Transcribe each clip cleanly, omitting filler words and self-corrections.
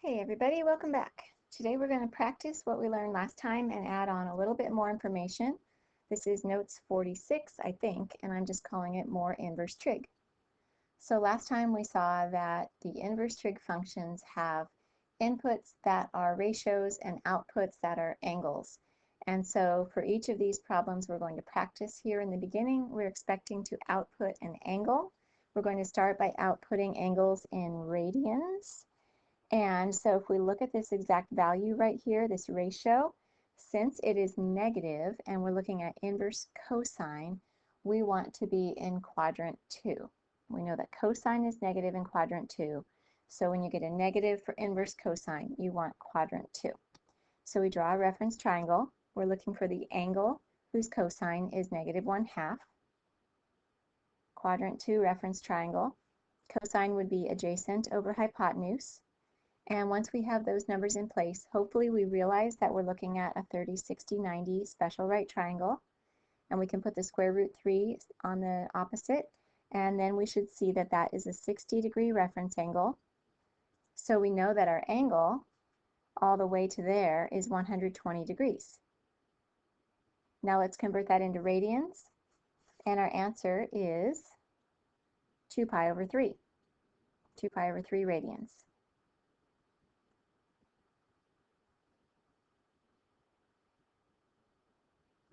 Hey everybody, welcome back. Today we're going to practice what we learned last time and add on a little bit more information. This is notes 46, I think, and I'm just calling it more inverse trig. So last time we saw that the inverse trig functions have inputs that are ratios and outputs that are angles. And so for each of these problems we're going to practice here in the beginning, we're expecting to output an angle. We're going to start by outputting angles in radians. And so if we look at this exact value right here, this ratio, since it is negative and we're looking at inverse cosine, we want to be in quadrant 2. We know that cosine is negative in quadrant 2. So when you get a negative for inverse cosine, you want quadrant 2. So we draw a reference triangle. We're looking for the angle whose cosine is -1/2. Quadrant 2 reference triangle. Cosine would be adjacent over hypotenuse. And once we have those numbers in place, hopefully we realize that we're looking at a 30, 60, 90 special right triangle. And we can put the square root 3 on the opposite. And then we should see that that is a 60-degree reference angle. So we know that our angle all the way to there is 120 degrees. Now let's convert that into radians. And our answer is 2 pi over 3. 2 pi over 3 radians.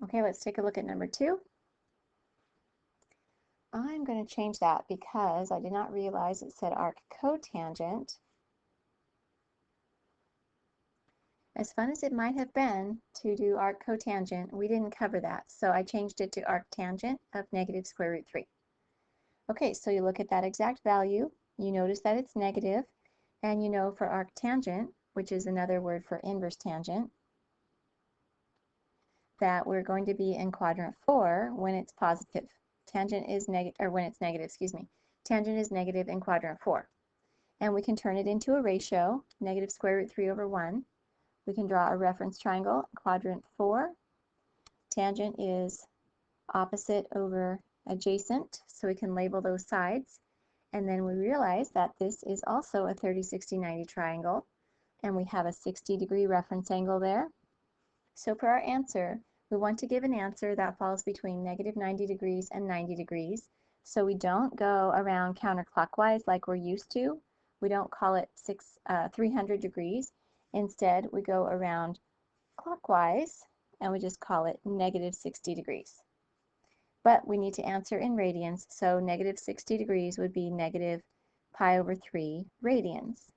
Okay, let's take a look at number 2. I'm going to change that because I did not realize it said arc cotangent. As fun as it might have been to do arc cotangent, we didn't cover that, so I changed it to arc tangent of negative square root 3. Okay, so you look at that exact value, you notice that it's negative, and you know for arc tangent, which is another word for inverse tangent, that we're going to be in quadrant 4 when it's positive. Tangent is negative, or when it's negative, excuse me. Tangent is negative in quadrant 4. And we can turn it into a ratio, negative square root 3 over 1. We can draw a reference triangle, quadrant 4. Tangent is opposite over adjacent, so we can label those sides. And then we realize that this is also a 30, 60, 90 triangle, and we have a 60-degree reference angle there. So for our answer, we want to give an answer that falls between negative 90 degrees and 90 degrees. So we don't go around counterclockwise like we're used to. We don't call it 300 degrees. Instead, we go around clockwise, and we just call it negative 60 degrees. But we need to answer in radians, so negative 60 degrees would be negative pi over 3 radians.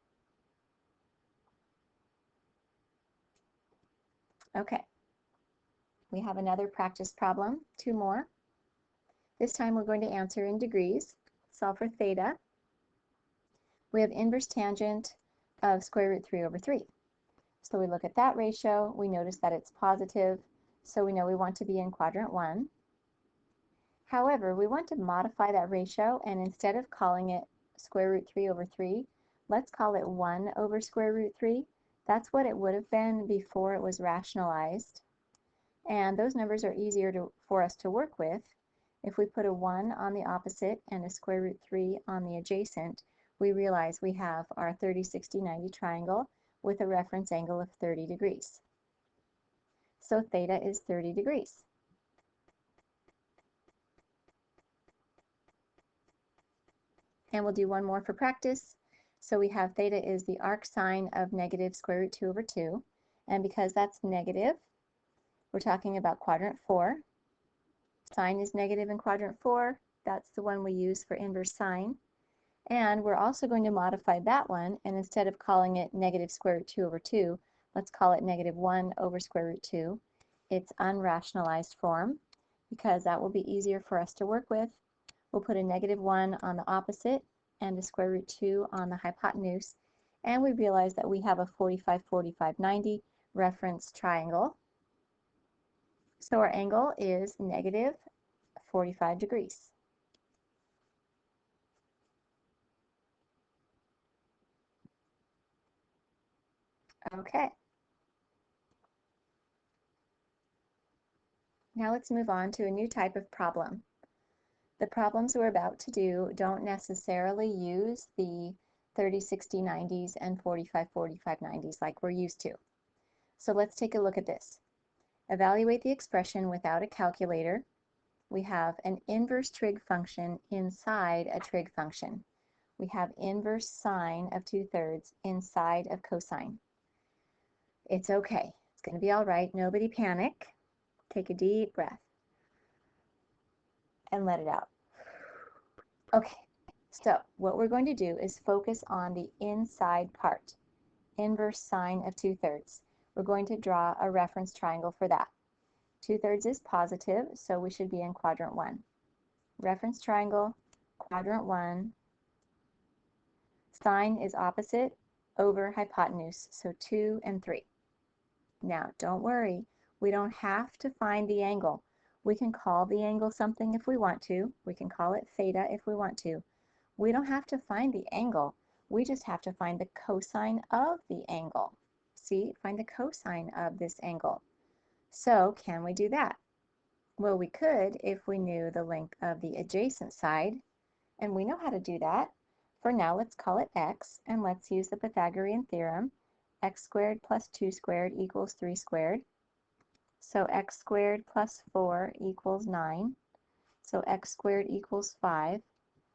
Okay, we have another practice problem, 2 more. This time we're going to answer in degrees. Solve for theta. We have inverse tangent of square root 3 over 3. So we look at that ratio, we notice that it's positive, so we know we want to be in quadrant 1. However, we want to modify that ratio, and instead of calling it square root 3 over 3, let's call it 1 over square root 3. That's what it would have been before it was rationalized. And those numbers are easier for us to work with. If we put a 1 on the opposite and a square root 3 on the adjacent, we realize we have our 30, 60, 90 triangle with a reference angle of 30 degrees. So theta is 30 degrees. And we'll do one more for practice. So we have theta is the arc sine of negative square root 2 over 2. And because that's negative, we're talking about quadrant 4. Sine is negative in quadrant 4. That's the one we use for inverse sine. And we're also going to modify that one, and instead of calling it negative square root 2 over 2, let's call it negative 1 over square root 2. It's unrationalized form, because that will be easier for us to work with. We'll put a negative 1 on the opposite and a square root 2 on the hypotenuse, and we realize that we have a 45, 45, 90 reference triangle. So our angle is negative 45 degrees. Okay. Now let's move on to a new type of problem. The problems we're about to do don't necessarily use the 30, 60, 90s, and 45, 45, 90s like we're used to. So let's take a look at this. Evaluate the expression without a calculator. We have an inverse trig function inside a trig function. We have inverse sine of 2/3 inside of cosine. It's okay. It's going to be all right. Nobody panic. Take a deep breath and let it out. Okay, so what we're going to do is focus on the inside part, inverse sine of 2/3. We're going to draw a reference triangle for that. 2/3 is positive, so we should be in quadrant 1. Reference triangle, quadrant 1. Sine is opposite over hypotenuse, so 2 and 3. Now, don't worry, we don't have to find the angle. We can call the angle something if we want to. We can call it theta if we want to. We don't have to find the angle. We just have to find the cosine of the angle. See, find the cosine of this angle. So, can we do that? Well, we could if we knew the length of the adjacent side, and we know how to do that. For now, let's call it x, and let's use the Pythagorean theorem. X squared plus 2 squared equals 3 squared. So x squared plus 4 equals 9. So x squared equals 5.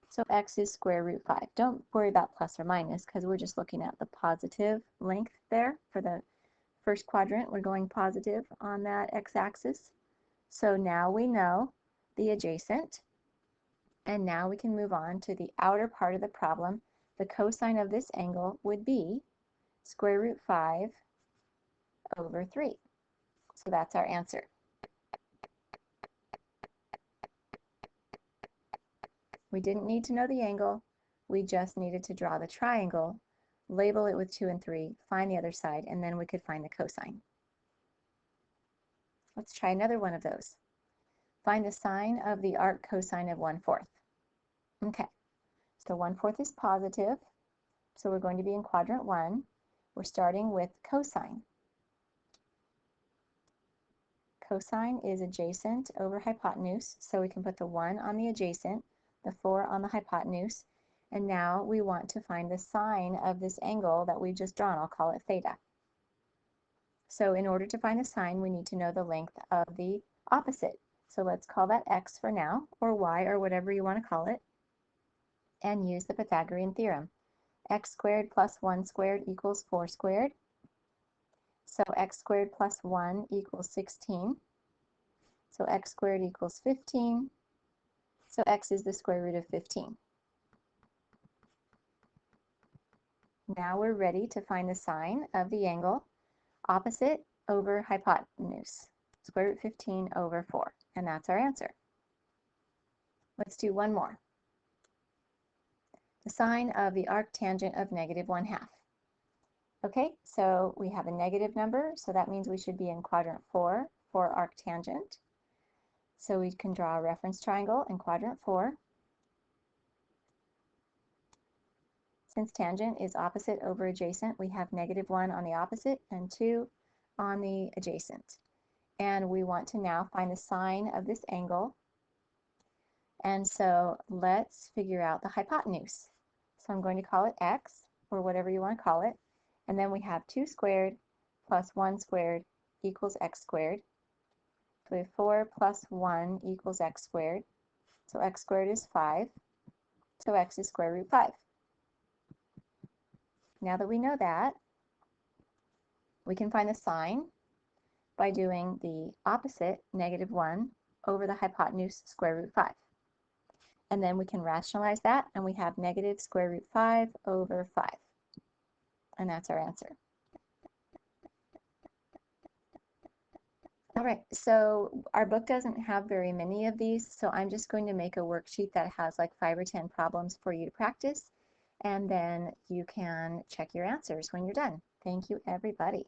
So x is square root 5. Don't worry about plus or minus because we're just looking at the positive length there. For the first quadrant, we're going positive on that x-axis. So now we know the adjacent. And now we can move on to the outer part of the problem. The cosine of this angle would be square root 5 over 3. So that's our answer. We didn't need to know the angle. We just needed to draw the triangle, label it with 2 and 3, find the other side, and then we could find the cosine. Let's try another one of those. Find the sine of the arc cosine of 1/4. Okay, so 1/4 is positive, so we're going to be in quadrant 1. We're starting with cosine. Cosine is adjacent over hypotenuse, so we can put the 1 on the adjacent, the 4 on the hypotenuse, and now we want to find the sine of this angle that we've just drawn. I'll call it theta. So in order to find the sine, we need to know the length of the opposite. So let's call that x for now, or y, or whatever you want to call it, and use the Pythagorean theorem. X squared plus 1 squared equals 4 squared. So x squared plus 1 equals 16. So x squared equals 15. So x is the square root of 15. Now we're ready to find the sine of the angle opposite over hypotenuse. Square root 15 over 4. And that's our answer. Let's do one more. The sine of the arctangent of -1/2. Okay, so we have a negative number, so that means we should be in quadrant 4 for arctangent. So we can draw a reference triangle in quadrant 4. Since tangent is opposite over adjacent, we have -1 on the opposite and 2 on the adjacent. And we want to now find the sine of this angle. And so let's figure out the hypotenuse. So I'm going to call it x, or whatever you want to call it. And then we have 2 squared plus 1 squared equals x squared. So we have 4 plus 1 equals x squared. So x squared is 5. So x is square root 5. Now that we know that, we can find the sine by doing the opposite, -1, over the hypotenuse, square root 5. And then we can rationalize that, and we have negative square root 5 over 5. And that's our answer. All right, so our book doesn't have very many of these, so I'm just going to make a worksheet that has like 5 or 10 problems for you to practice, and then you can check your answers when you're done. Thank you, everybody.